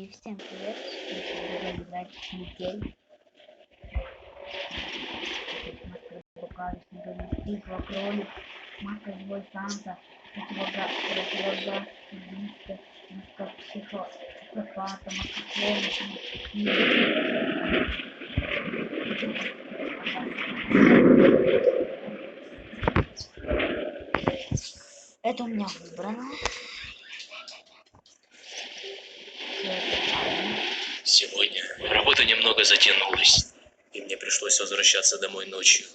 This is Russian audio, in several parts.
И всем привет! Мы сегодня будем играть в метель. Маска руками, снеговик, кролик, маска злой Санта, противогаз, убийство, маска психопата, маска клоуна, это у меня выбрано. Сегодня работа немного затянулась, и мне пришлось возвращаться домой ночью.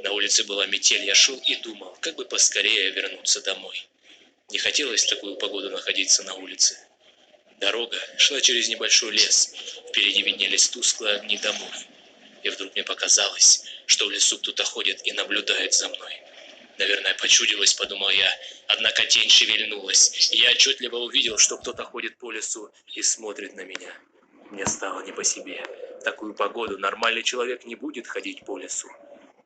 На улице была метель, я шел и думал, как бы поскорее вернуться домой. Не хотелось в такую погоду находиться на улице. Дорога шла через небольшой лес, впереди виднелись тусклые огни домов. И вдруг мне показалось, что в лесу кто-то ходит и наблюдает за мной. Наверное, почудилось, подумал я, однако тень шевельнулась, и я отчетливо увидел, что кто-то ходит по лесу и смотрит на меня. Мне стало не по себе. В такую погоду нормальный человек не будет ходить по лесу.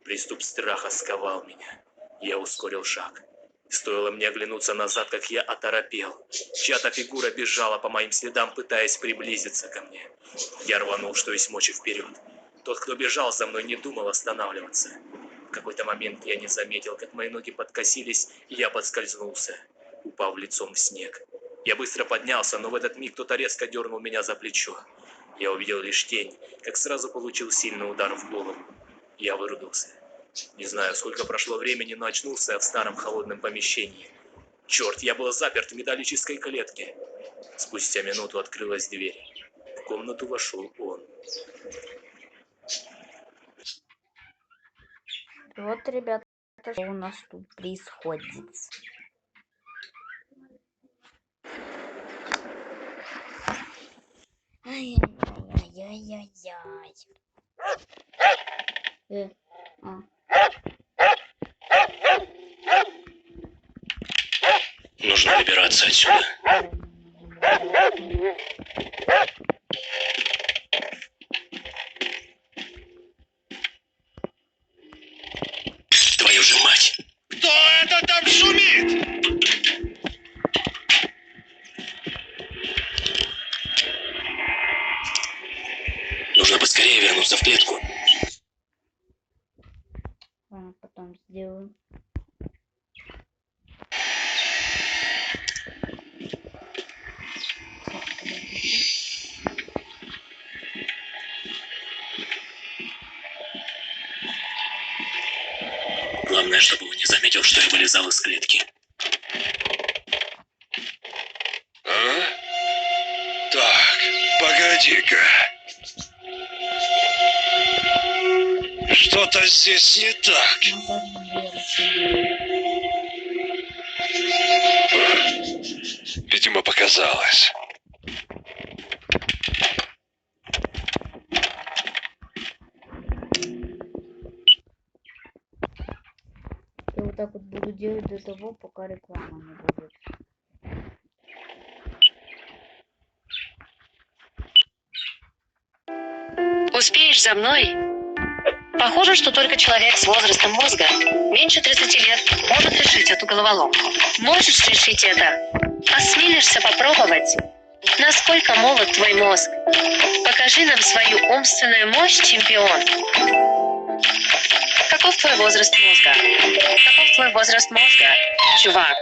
Приступ страха сковал меня. Я ускорил шаг. Стоило мне оглянуться назад, как я оторопел. Чья-то фигура бежала по моим следам, пытаясь приблизиться ко мне. Я рванул, что есть мочи, вперед. Тот, кто бежал за мной, не думал останавливаться. В какой-то момент я не заметил, как мои ноги подкосились, и я подскользнулся, упав лицом в снег. Я быстро поднялся, но в этот миг кто-то резко дернул меня за плечо. Я увидел лишь тень, как сразу получил сильный удар в голову. Я выругался. Не знаю, сколько прошло времени, но очнулся я в старом холодном помещении. Черт, я был заперт в металлической клетке. Спустя минуту открылась дверь. В комнату вошел он. Вот, ребята, что у нас тут происходит. Ай-яй-яй-яй-яй-яй. Нужно выбираться отсюда. Твою же мать! Кто это там шумит? Нужно поскорее вернуться в клетку. Ладно, потом сделаю. Главное, чтобы он не заметил, что я вылезал из клетки. А? Так, погоди-ка. Что-то здесь не так. Видимо, показалось. Я вот так вот буду делать до того, пока реклама не будет. Успеешь за мной? Похоже, что только человек с возрастом мозга меньше 30 лет может решить эту головоломку. Можешь решить это? Осмелишься попробовать? Насколько молод твой мозг? Покажи нам свою умственную мощь, чемпион. Каков твой возраст мозга? Каков твой возраст мозга, чувак?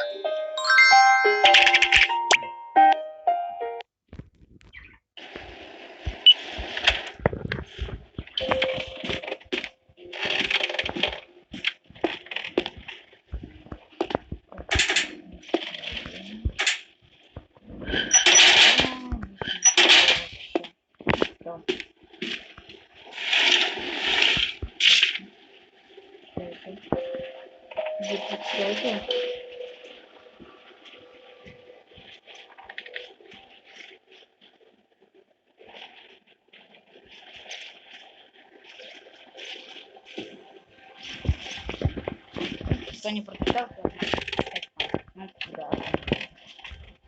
Кто не прочитал, то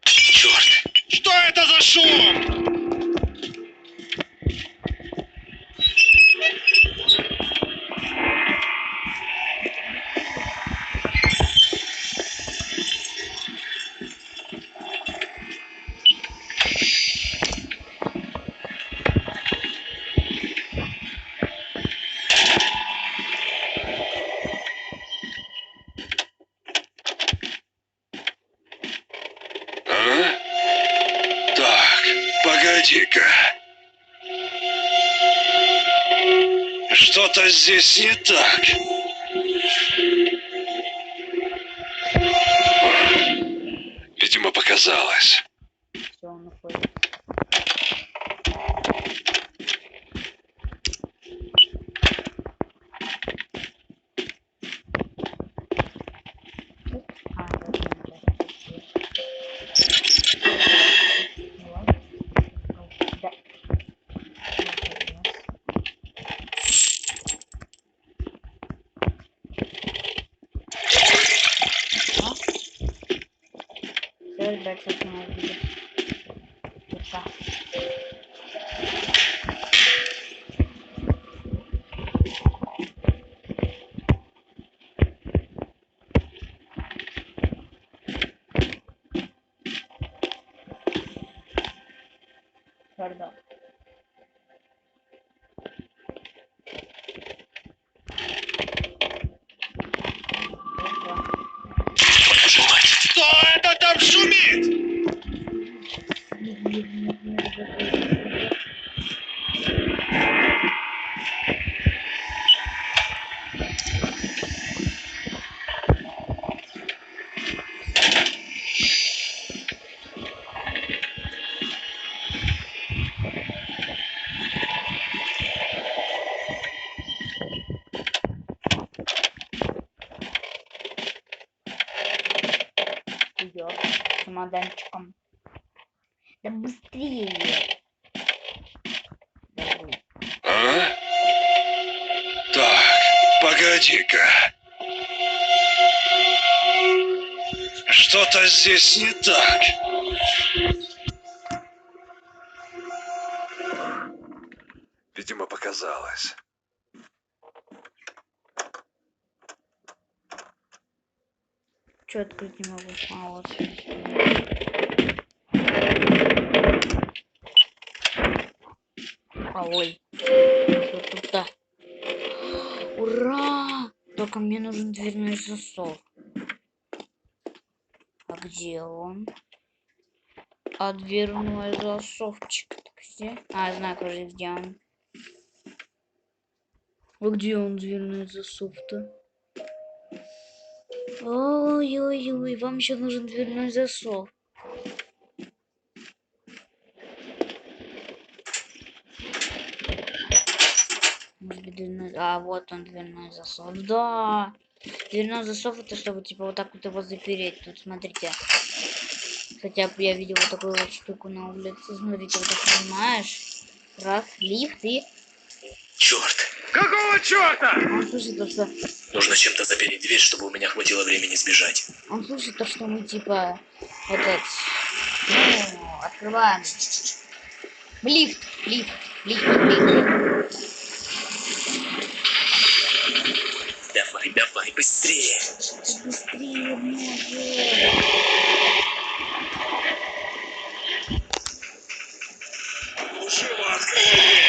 Черт! Что это за шум? погоди-ка. Что-то здесь не так. Видимо, показалось. Все, он уходит. А, вот он, да. Ну ладно. Да. Все, ребят, сейчас мы увидим. Пока. Пардон. Опа. Твою мать! Кто это там шумит? Идёт чемоданчиком. Да быстрее. Давай. А? Так, погоди-ка. Что-то здесь не так. Видимо, показалось. Чё открыть не могу? А, вот. А, ой. Что тут-то? Ура! Только мне нужен дверной засов. А где он? А дверной засовчик где? А, знаю, кажется, где он. А где он, дверной засов-то? Ой-ой-ой, вам еще нужен дверной засов. Может быть, дверной... А, вот он, дверной засов. Да! Дверной засов это чтобы, типа, вот так вот его запереть. Тут, смотрите. Хотя бы я видел вот такую вот штуку на улице. Смотрите, вот так снимаешь. Раз, лифт и... Черт! Какого черта? Он слышит то, что... Нужно чем-то запереть дверь, чтобы у меня хватило времени сбежать. Он слышит то, что мы, типа, этот... Ну, открываем. Лифт, лифт, лифт, лифт. Давай, давай, быстрее! Быстрее, много. Живо открой дверь.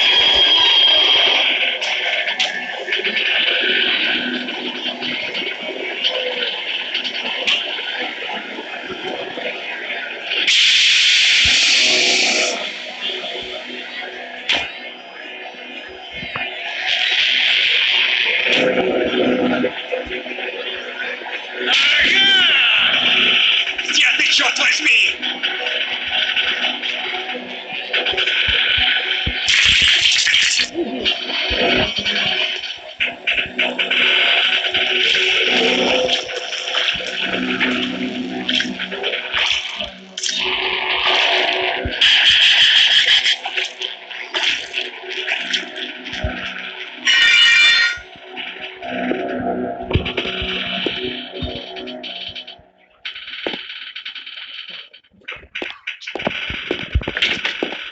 Где ты, черт возьми?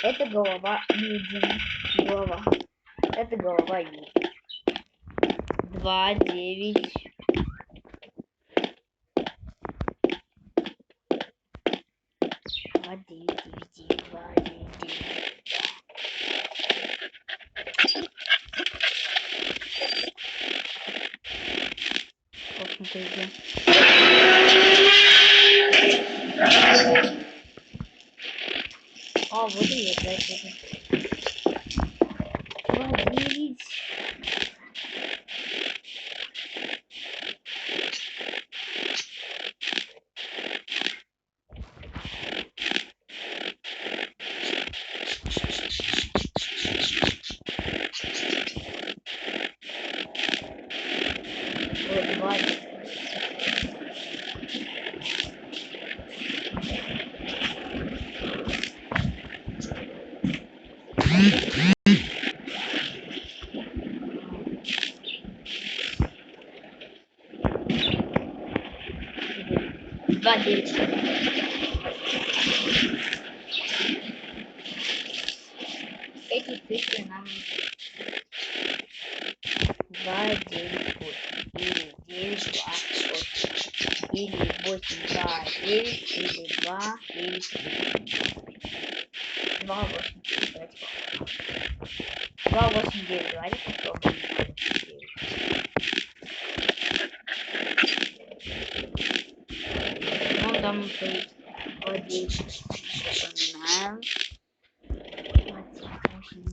Это голова Юдина. Голова. Это голова Юдина. 2, 9. Два, 9, 9, 2, 9, 9. Посмотрите. А, вот и опять это. Водить. Водить. Два девять. Эти цифры нам нужны. 2, 9, 8. Или 9, 2, 8. Или 8, 2, 9. Или 2, 9, 2, 8, 9. Давайте попробуем. 2, 8, 9. Давайте попробуем. 2, 8, 9. Вон там стоит 2, 9. Запоминаем.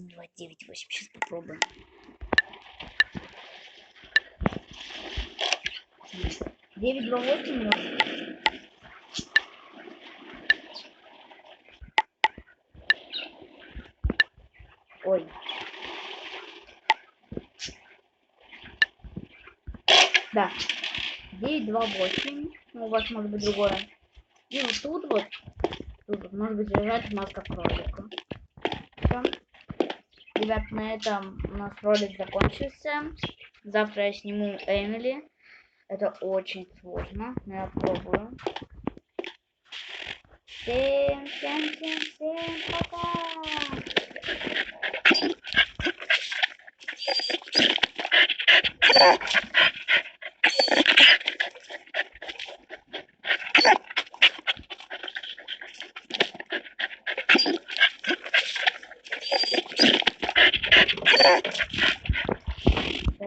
2, 9, 8. Сейчас попробуем. 9, 2, 8 может. Ой. Да. 9, 2, 8. Ну, у вас может быть другое. И вот тут может быть лежать маска кролика. Все. Ребят, на этом у нас ролик закончился. Завтра я сниму Эмили. Это очень сложно, но я пробую. Всем пока!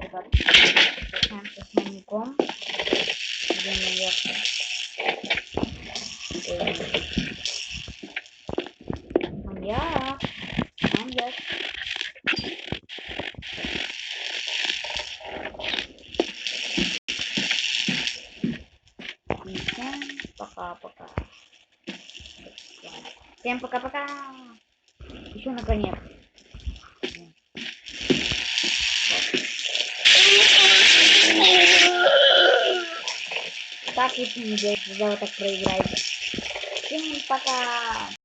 Ребят, прощаемся с маньяком. Маньяк. Маньяк. И всем пока-пока. Всем пока-пока. Еще наконец. Так лучше не делать, когда вы так проиграете. Всем пока.